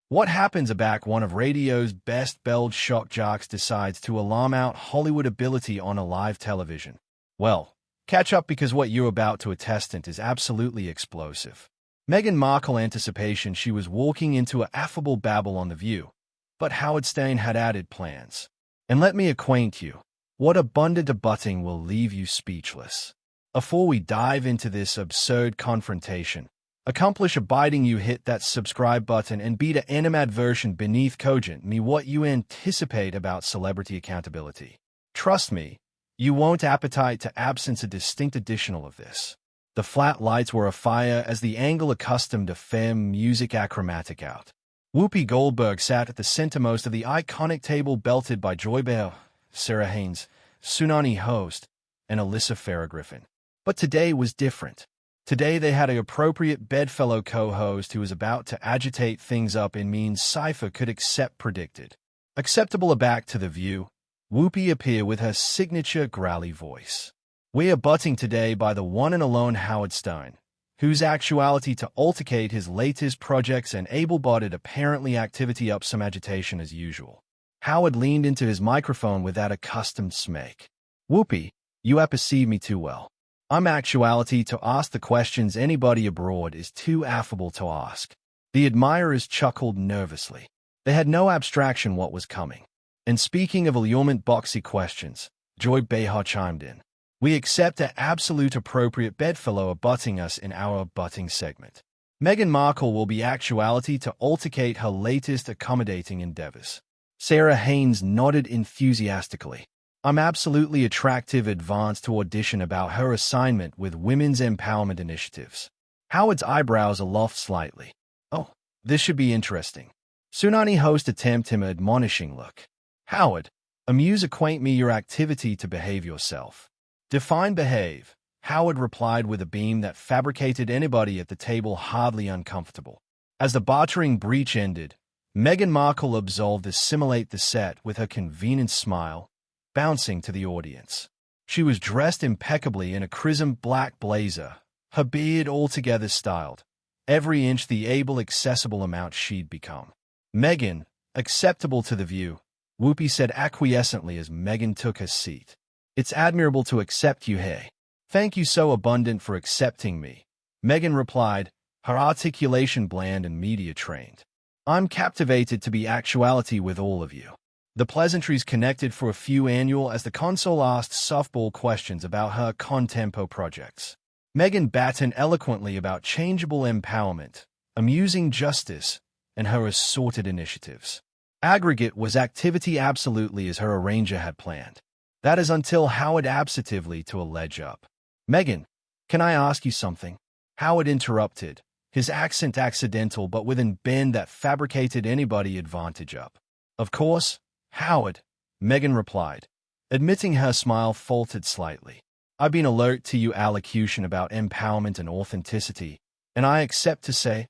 What happens back one of radio's best-belled shock jocks decides to alarm out Hollywood ability on a live television? Well, catch up because what you're about to attest is absolutely explosive. Meghan Markle anticipation she was walking into an affable babble on The View, but Howard Stern had added plans. And let me acquaint you, what abundant abutting will leave you speechless. Before we dive into this absurd confrontation, accomplish abiding you hit that subscribe button and be the animadversion beneath cogent me what you anticipate about celebrity accountability. Trust me, you won't appetite to absence a distinct additional of this. The flat lights were afire as the angle accustomed to femme music achromatic out. Whoopi Goldberg sat at the centermost of the iconic table belted by Joy Behar, Sarah Haynes, Tsunami host, and Alyssa Farah Griffin. But today was different. Today they had an appropriate bedfellow co-host who was about to agitate things up in means Cypher could accept predicted. Acceptable aback to The View, Whoopi appeared with her signature growly voice. We are butting today by the one and alone Howard Stern, whose actuality to altercate his latest projects and able-bodied apparently activity up some agitation as usual. Howard leaned into his microphone with that accustomed smack. Whoopi, you perceive me too well. I'm actuality to ask the questions anybody abroad is too affable to ask. The admirers chuckled nervously. They had no abstraction what was coming. And speaking of allurement boxy questions, Joy Behar chimed in. We accept an absolute appropriate bedfellow abutting us in our abutting segment. Meghan Markle will be actuality to altercate her latest accommodating endeavors. Sarah Haynes nodded enthusiastically. I'm absolutely attractive advanced to audition about her assignment with women's empowerment initiatives. Howard's eyebrows aloft slightly. Oh, this should be interesting. Tsunami host attempt him admonishing look. Howard, amuse acquaint me your activity to behave yourself. Define behave, Howard replied with a beam that fabricated anybody at the table hardly uncomfortable. As the bartering breach ended, Meghan Markle absolved assimilate the set with her convenient smile, bouncing to the audience. She was dressed impeccably in a crimson black blazer, her beard altogether styled, every inch the able accessible amount she'd become. Meghan, acceptable to The View, Whoopi said acquiescently as Meghan took her seat. It's admirable to accept you, hey. Thank you so abundant for accepting me, Meghan replied, her articulation bland and media-trained. I'm captivated to be actuality with all of you. The pleasantries connected for a few annual as the console asked softball questions about her contempo projects. Meghan battened eloquently about changeable empowerment, amusing justice, and her assorted initiatives. Aggregate was activity absolutely as her arranger had planned. That is until Howard absentively to a ledge up. Meghan, can I ask you something? Howard interrupted, his accent accidental but with an bend that fabricated anybody advantage up. Of course, Howard, Meghan replied, admitting her smile faltered slightly. I've been alert to your allocution about empowerment and authenticity, and I accept to say,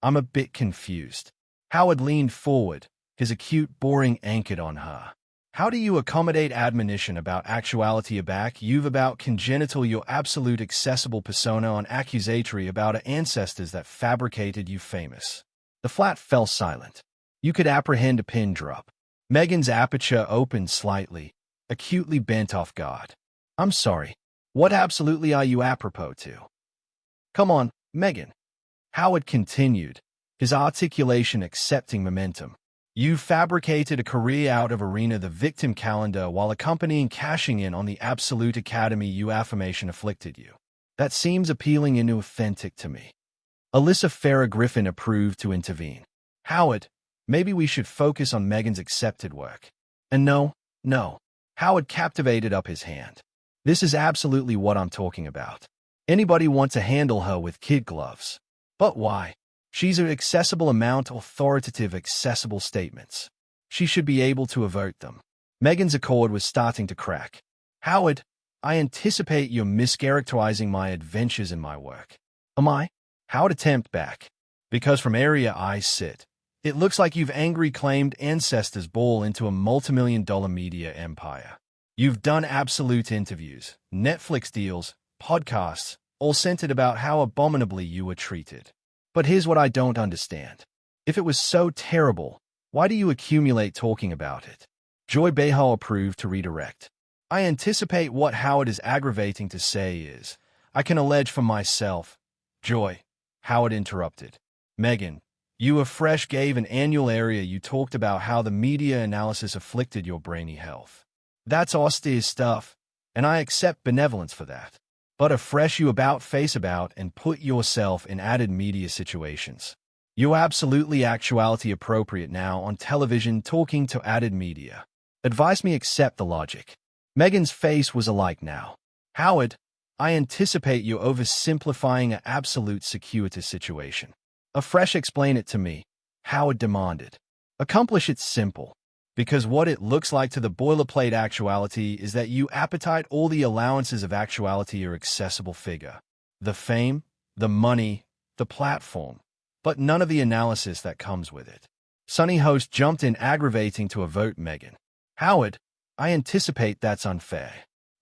I'm a bit confused. Howard leaned forward, his acute boring anchored on her. How do you accommodate admonition about actuality aback you've about congenital your absolute accessible persona on accusatory about ancestors that fabricated you famous? The flat fell silent. You could apprehend a pin drop. Meghan's aperture opened slightly, acutely bent off guard. I'm sorry. What absolutely are you apropos to? Come on, Meghan. Howard continued, his articulation accepting momentum. You fabricated a career out of arena the victim calendar while accompanying cashing in on the absolute academy you affirmation afflicted you. That seems appealing and authentic to me. Alyssa Farah Griffin approved to intervene. Howard, maybe we should focus on Meghan's accepted work. And no. Howard captivated up his hand. This is absolutely what I'm talking about. Anybody want to handle her with kid gloves? But why? She's an accessible amount authoritative accessible statements. She should be able to avert them. Meghan's accord was starting to crack. Howard, I anticipate you're mischaracterizing my adventures in my work. Am I? Howard attempt back. Because from area I sit, it looks like you've angry claimed ancestors ball into a multimillion-dollar media empire. You've done absolute interviews, Netflix deals, podcasts, all centered about how abominably you were treated. But here's what I don't understand. If it was so terrible, why do you accumulate talking about it? Joy Behar approved to redirect. I anticipate what Howard is aggravating to say is, I can allege for myself. Joy, Howard interrupted. Meghan, you afresh gave an annual area you talked about how the media analysis afflicted your brainy health. That's austere stuff, and I accept benevolence for that. But afresh you about face about and put yourself in added media situations. You're absolutely actuality appropriate now on television talking to added media. Advise me accept the logic. Meghan's face was alight now. Howard, I anticipate you're oversimplifying an absolute circuitous situation. Afresh explain it to me, Howard demanded. Accomplish it simple. Because what it looks like to the boilerplate actuality is that you appetite all the allowances of actuality your accessible figure. The fame, the money, the platform, but none of the analysis that comes with it. Sunny host jumped in aggravating to vote Meghan. Howard, I anticipate that's unfair.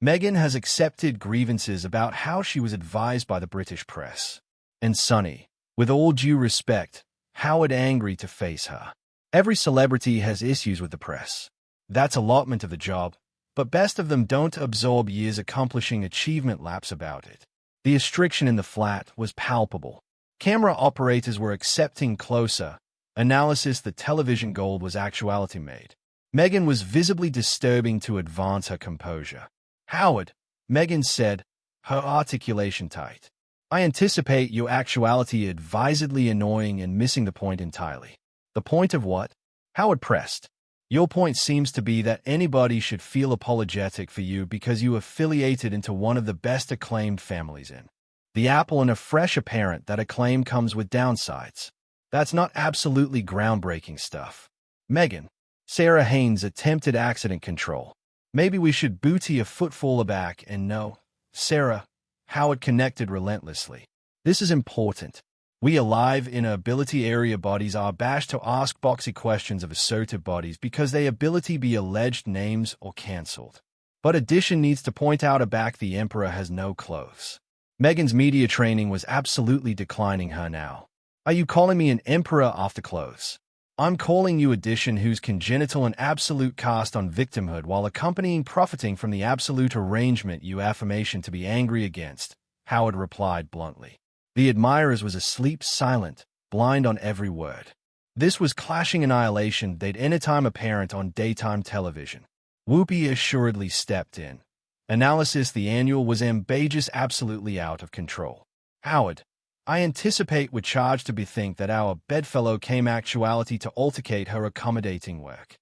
Meghan has accepted grievances about how she was advised by the British press. And Sunny, with all due respect, Howard angry to face her. Every celebrity has issues with the press. That's allotment of the job, but best of them don't absorb years accomplishing achievement laps about it. The restriction in the flat was palpable. Camera operators were accepting closer analysis the television gold was actuality made. Meghan was visibly disturbing to advance her composure. Howard, Meghan said, her articulation tight. I anticipate your actuality advisedly annoying and missing the point entirely. The point of what? Howard pressed. Your point seems to be that anybody should feel apologetic for you because you affiliated into one of the best acclaimed families in the apple and a fresh apparent that acclaim comes with downsides. That's not absolutely groundbreaking stuff. Meghan, Sarah Haynes attempted accident control. Maybe we should booty a footfall aback and no, Sarah, Howard connected relentlessly. This is important. We alive in a ability area bodies are bashed to ask boxy questions of assertive bodies because they ability be alleged names or cancelled. But addition needs to point out aback the emperor has no clothes. Meghan's media training was absolutely declining her now. Are you calling me an emperor after clothes? I'm calling you addition whose congenital and absolute cast on victimhood while accompanying profiting from the absolute arrangement you affirmation to be angry against, Howard replied bluntly. The admirers was asleep silent, blind on every word. This was clashing annihilation they'd anytime apparent on daytime television. Whoopi assuredly stepped in. Analysis the annual was ambageous absolutely out of control. Howard, I anticipate we're charged to bethink that our bedfellow came actuality to altercate her accommodating work.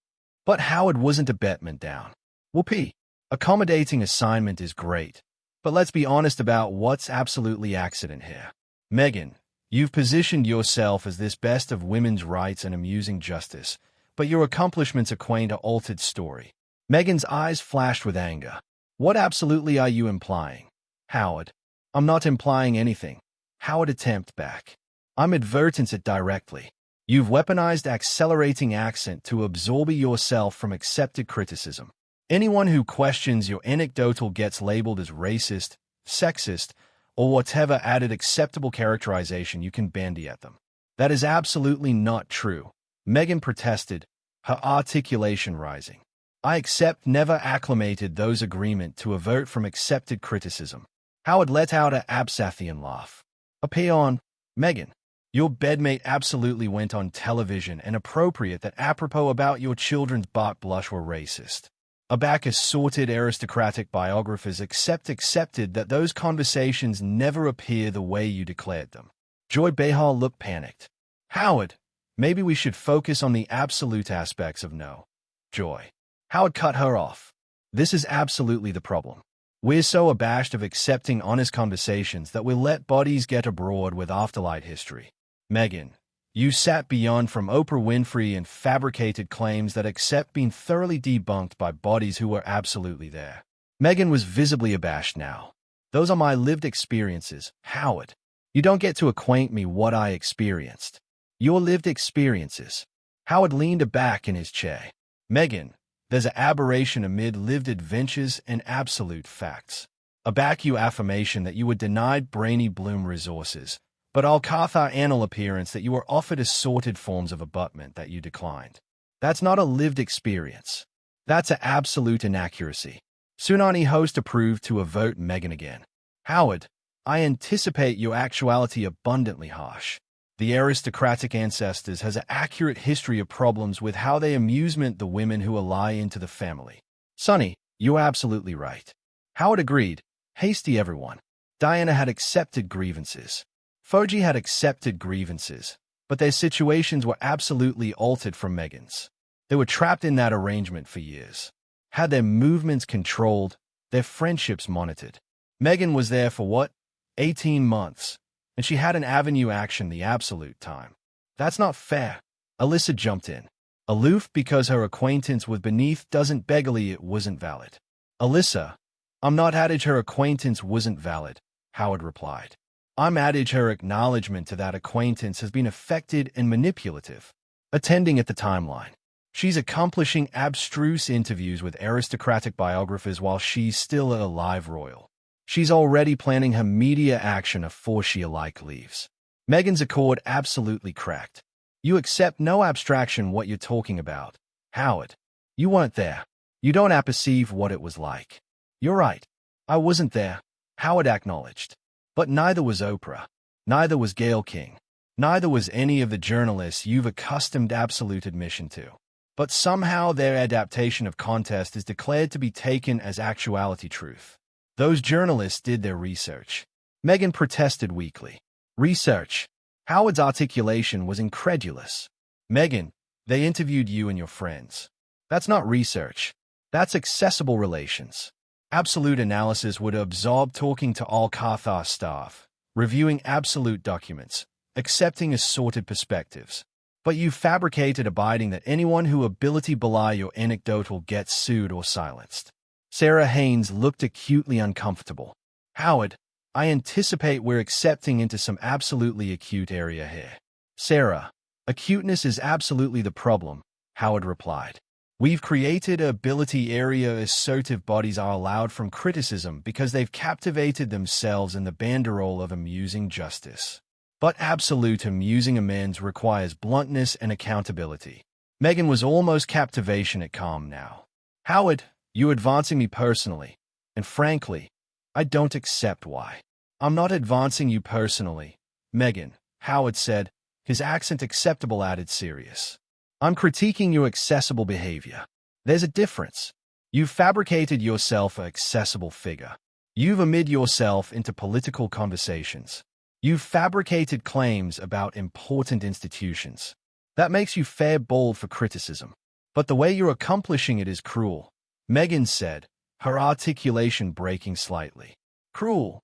But Howard wasn't a betman down. Whoopi, accommodating assignment is great, but let's be honest about what's absolutely accident here. Meghan, you've positioned yourself as this best of women's rights and amusing justice, but your accomplishments acquaint a altered story. Meghan's eyes flashed with anger. What absolutely are you implying? Howard, I'm not implying anything. Howard attempt back. I'm advertence it directly. You've weaponized accelerating accent to absorb yourself from accepted criticism. Anyone who questions your anecdotal gets labeled as racist, sexist, or whatever added acceptable characterization you can bandy at them. That is absolutely not true. Meghan protested, her articulation rising. I accept never acclimated those agreement to avert from accepted criticism. Howard let out a Absathian laugh. A peon, Meghan. Your bedmate absolutely went on television and appropriate that apropos about your children's bot blush were racist. Aback assorted aristocratic biographers accepted that those conversations never appear the way you declared them. Joy Behar looked panicked. Howard, maybe we should focus on the absolute aspects of no. Joy. Howard cut her off. This is absolutely the problem. We're so abashed of accepting honest conversations that we'll let bodies get abroad with afterlife history. Meghan, you sat beyond from Oprah Winfrey and fabricated claims that accept being thoroughly debunked by bodies who were absolutely there. Meghan was visibly abashed now. Those are my lived experiences, Howard. You don't get to acquaint me what I experienced. Your lived experiences. Howard leaned aback in his chair. Meghan, there's an aberration amid lived adventures and absolute facts. Aback you affirmation that you were denied brainy bloom resources, but Alcatha anal appearance that you were offered assorted forms of abutment that you declined. That's not a lived experience. That's an absolute inaccuracy. Tsunami host approved to avert Meghan again. Howard, I anticipate your actuality abundantly harsh. The aristocratic ancestors has an accurate history of problems with how they amusement the women who ally into the family. Sonny, you're absolutely right. Howard agreed. Hasty everyone. Diana had accepted grievances. Foji had accepted grievances, but their situations were absolutely altered from Meghan's. They were trapped in that arrangement for years. Had their movements controlled, their friendships monitored. Meghan was there for what? 18 months. And she had an avenue action the absolute time. That's not fair. Alyssa jumped in. Aloof because her acquaintance with Beneath doesn't beggarly it wasn't valid. Alyssa, I'm not adage her acquaintance wasn't valid, Howard replied. I'm adage her acknowledgement to that acquaintance has been affected and manipulative. Attending at the timeline. She's accomplishing abstruse interviews with aristocratic biographers while she's still a live royal. She's already planning her media action afore she alike leaves. Meghan's accord absolutely cracked. You accept no abstraction what you're talking about. Howard, you weren't there. You don't apperceive what it was like. You're right. I wasn't there, Howard acknowledged. But neither was Oprah. Neither was Gayle King. Neither was any of the journalists you've accustomed absolute admission to. But somehow their adaptation of contest is declared to be taken as actuality truth. Those journalists did their research. Meghan protested weakly. Research. Howard's articulation was incredulous. Meghan, they interviewed you and your friends. That's not research. That's accessible relations. Absolute analysis would absorb talking to all Carthar staff, reviewing absolute documents, accepting assorted perspectives. But you fabricated abiding that anyone who ability belie your anecdotal gets sued or silenced. Sarah Haynes looked acutely uncomfortable. Howard, I anticipate we're accepting into some absolutely acute area here. Sarah, acuteness is absolutely the problem, Howard replied. We've created a ability area assertive bodies are allowed from criticism because they've captivated themselves in the banderole of amusing justice. But absolute amusing amends requires bluntness and accountability. Meghan was almost captivation at calm now. Howard, you're advancing me personally, and frankly, I don't accept why. I'm not advancing you personally, Meghan, Howard said, his accent acceptable added serious. I'm critiquing your accessible behavior. There's a difference. You've fabricated yourself an accessible figure. You've admitted yourself into political conversations. You've fabricated claims about important institutions. That makes you fair bold for criticism. But the way you're accomplishing it is cruel, Meghan said, her articulation breaking slightly. Cruel.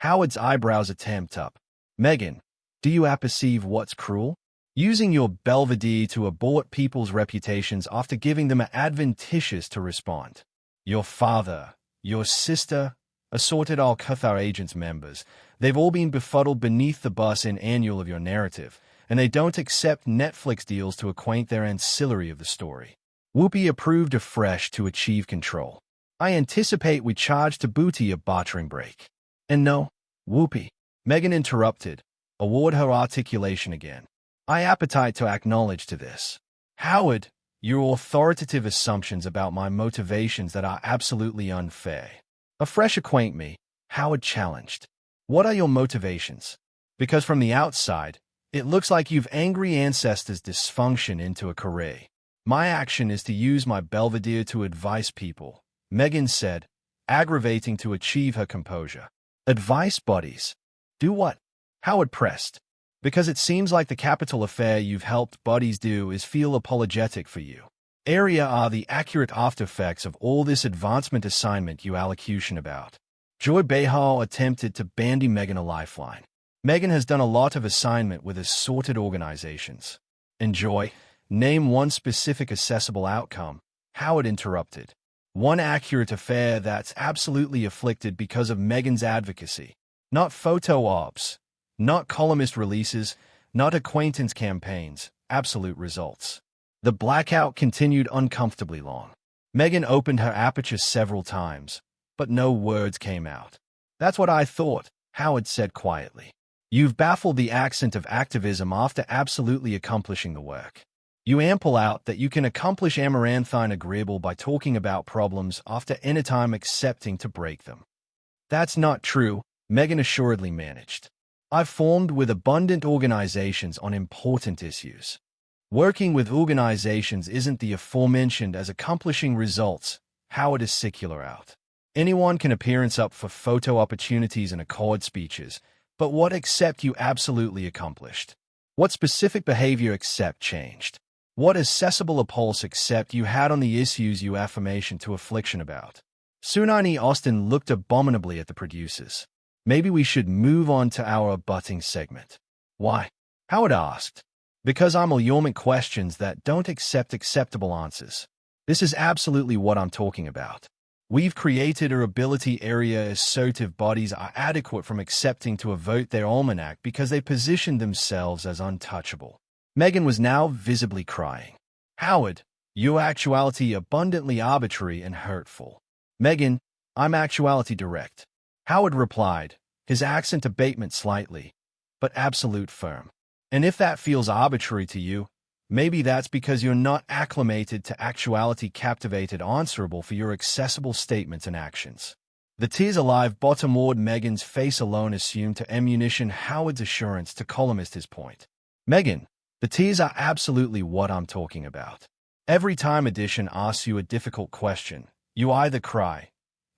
Howard's eyebrows attempt up. Meghan, do you apperceive what's cruel? Using your belvedere to abort people's reputations after giving them an adventitious to respond. Your father, your sister, assorted Alcatha agents members, they've all been befuddled beneath the bus in annual of your narrative, and they don't accept Netflix deals to acquaint their ancillary of the story. Whoopi approved afresh to achieve control. I anticipate we charge to booty a bartering break. And no, Whoopi, Meghan interrupted, award her articulation again. I appetite to acknowledge to this. Howard, your authoritative assumptions about my motivations that are absolutely unfair. Afresh acquaint me, Howard challenged. What are your motivations? Because from the outside, it looks like you've angry ancestors' dysfunction into a career. My action is to use my belvedere to advise people, Meghan said, aggravating to achieve her composure. Advice bodies. Do what? Howard pressed. Because it seems like the capital affair you've helped bodies do is feel apologetic for you. Area are the accurate aftereffects of all this advancement assignment you allocution about. Joy Behar attempted to bandy Meghan a lifeline. Meghan has done a lot of assignment with assorted organizations. And Joy, name one specific accessible outcome, Howard interrupted. One accurate affair that's absolutely afflicted because of Meghan's advocacy. Not photo ops, not columnist releases, not acquaintance campaigns, absolute results. The blackout continued uncomfortably long. Meghan opened her aperture several times, but no words came out. That's what I thought, Howard said quietly. You've baffled the accent of activism after absolutely accomplishing the work. You ample out that you can accomplish amaranthine agreeable by talking about problems after anytime accepting to break them. That's not true, Meghan assuredly managed. I've formed with abundant organizations on important issues. Working with organizations isn't the aforementioned as accomplishing results, Howard is secular out. Anyone can appearance up for photo opportunities and accord speeches, but what except you absolutely accomplished? What specific behavior except changed? What accessible a pulse except you had on the issues you affirmation to affliction about? Sunani Austin looked abominably at the producers. Maybe we should move on to our abutting segment. Why? Howard asked. Because I'm allurement questions that don't accept acceptable answers. This is absolutely what I'm talking about. We've created a ability area assertive bodies are adequate from accepting to a vote their almanac because they positioned themselves as untouchable. Meghan was now visibly crying. Howard, your actuality abundantly arbitrary and hurtful. Meghan, I'm actuality direct. Howard replied, his accent abatement slightly, but absolute firm. And if that feels arbitrary to you, maybe that's because you're not acclimated to actuality captivated answerable for your accessible statements and actions. The tears alive bottom-ward Meghan's face alone assumed to ammunition Howard's assurance to columnist his point. Meghan, the tears are absolutely what I'm talking about. Every time edition asks you a difficult question, you either cry,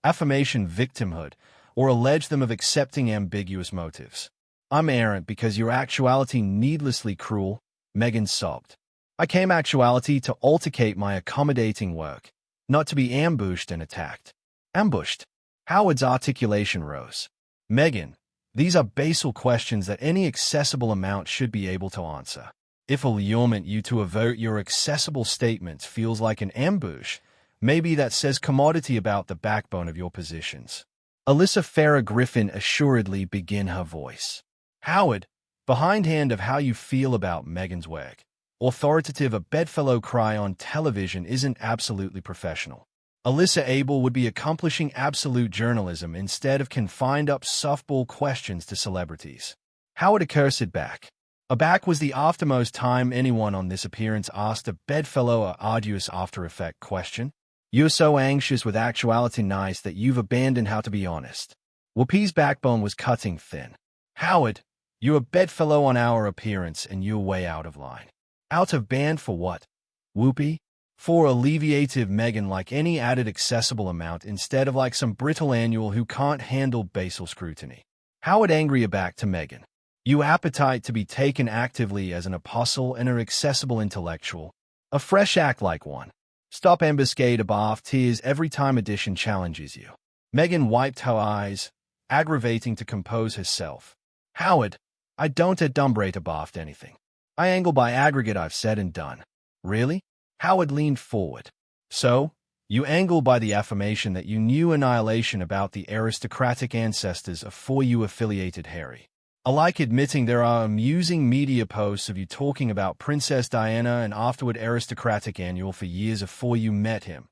affirmation victimhood, or allege them of accepting ambiguous motives. I'm errant because your actuality needlessly cruel, Meghan sobbed. I came actuality to altercate my accommodating work, not to be ambushed and attacked. Ambushed? Howard's articulation rose. Meghan, these are basal questions that any accessible amount should be able to answer. If allurement you to avert your accessible statements feels like an ambush, maybe that says commodity about the backbone of your positions. Alyssa Farah Griffin assuredly begin her voice. Howard, behindhand of how you feel about Meghan's work. Authoritative a bedfellow cry on television isn't absolutely professional. Alyssa Abel would be accomplishing absolute journalism instead of confined up softball questions to celebrities. Howard accursed back. Aback was the aftermost time anyone on this appearance asked a bedfellow a arduous after-effect question. You're so anxious with actuality nice that you've abandoned how to be honest. Whoopi's backbone was cutting thin. Howard, you're a bedfellow on our appearance and you're way out of line. Out of band for what? Whoopi? For alleviative Meghan like any added accessible amount instead of like some brittle annual who can't handle basal scrutiny. Howard angry aback to Meghan. You appetite to be taken actively as an apostle and an accessible intellectual. A fresh act like one. Stop ambuscade above tears every time edition challenges you. Meghan wiped her eyes, aggravating to compose herself. Howard, I don't adumbrate above anything. I angle by aggregate I've said and done. Really? Howard leaned forward. So, you angle by the affirmation that you knew annihilation about the aristocratic ancestors afore you affiliated Harry. Alike admitting there are amusing media posts of you talking about Princess Diana and afterward aristocratic annual for years afore you met him.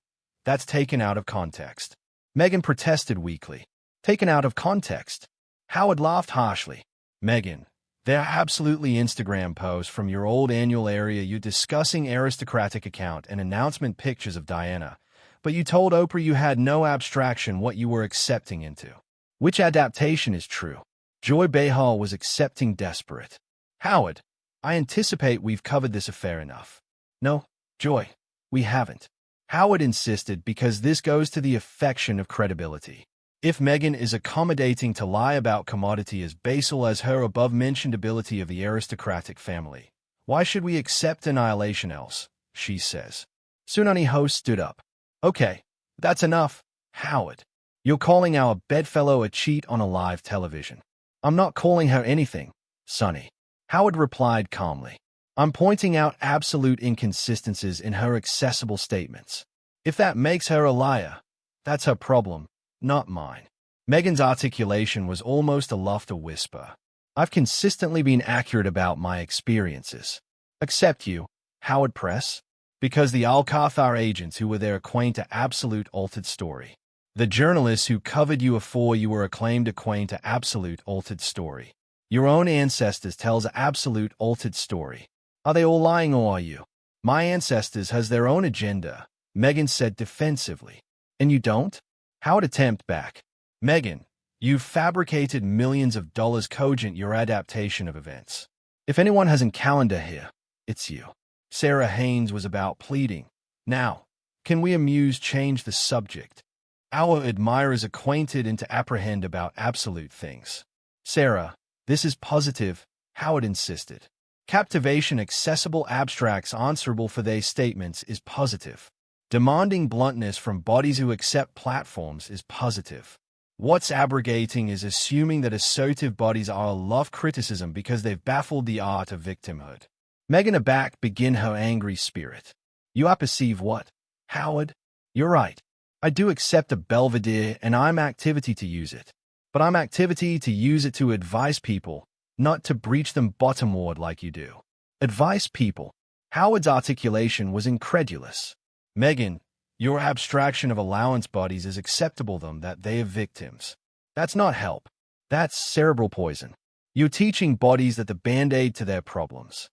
That's taken out of context. Meghan protested weakly. Taken out of context? Howard laughed harshly. Meghan, they're absolutely Instagram posts from your old annual area you discussing aristocratic account and announcement pictures of Diana, but you told Oprah you had no abstraction what you were accepting into. Which adaptation is true? Joy Behar was accepting desperate. Howard, I anticipate we've covered this affair enough. No, Joy, we haven't. Howard insisted because this goes to the affection of credibility. If Meghan is accommodating to lie about commodity as basal as her above-mentioned ability of the aristocratic family, why should we accept annihilation else, she says. Sunani host stood up. Okay, that's enough, Howard. You're calling our bedfellow a cheat on a live television. I'm not calling her anything, Sonny. Howard replied calmly. I'm pointing out absolute inconsistencies in her accessible statements. If that makes her a liar, that's her problem. Not mine. Meghan's articulation was almost a laughter whisper. I've consistently been accurate about my experiences. Except you, Howard Press, because the Alcazar agents who were there acquaint to absolute altered story. The journalists who covered you afore you were acclaimed acquaint to absolute altered story. Your own ancestors tells an absolute altered story. Are they all lying or are you? My ancestors has their own agenda, Meghan said defensively. And you don't? Howard attempt back. Meghan, you've fabricated millions of dollars cogent your adaptation of events. If anyone has a calendar here, it's you. Sarah Haynes was about pleading. Now, can we change the subject? Our admirers acquainted and to apprehend about absolute things. Sarah, this is positive, Howard insisted. Captivation accessible abstracts answerable for their statements is positive. Demanding bluntness from bodies who accept platforms is positive. What's abrogating is assuming that assertive bodies are love criticism because they've baffled the art of victimhood. Meghan aback begin her angry spirit. You perceive what? Howard? You're right. I do accept a belvedere and I'm activity to use it. But I'm activity to use it to advise people, not to breach them bottomward like you do. Advise people. Howard's articulation was incredulous. Meghan, your abstraction of allowance bodies is acceptable them that they are victims. That's not help. That's cerebral poison. You're teaching bodies that the band-aid to their problems.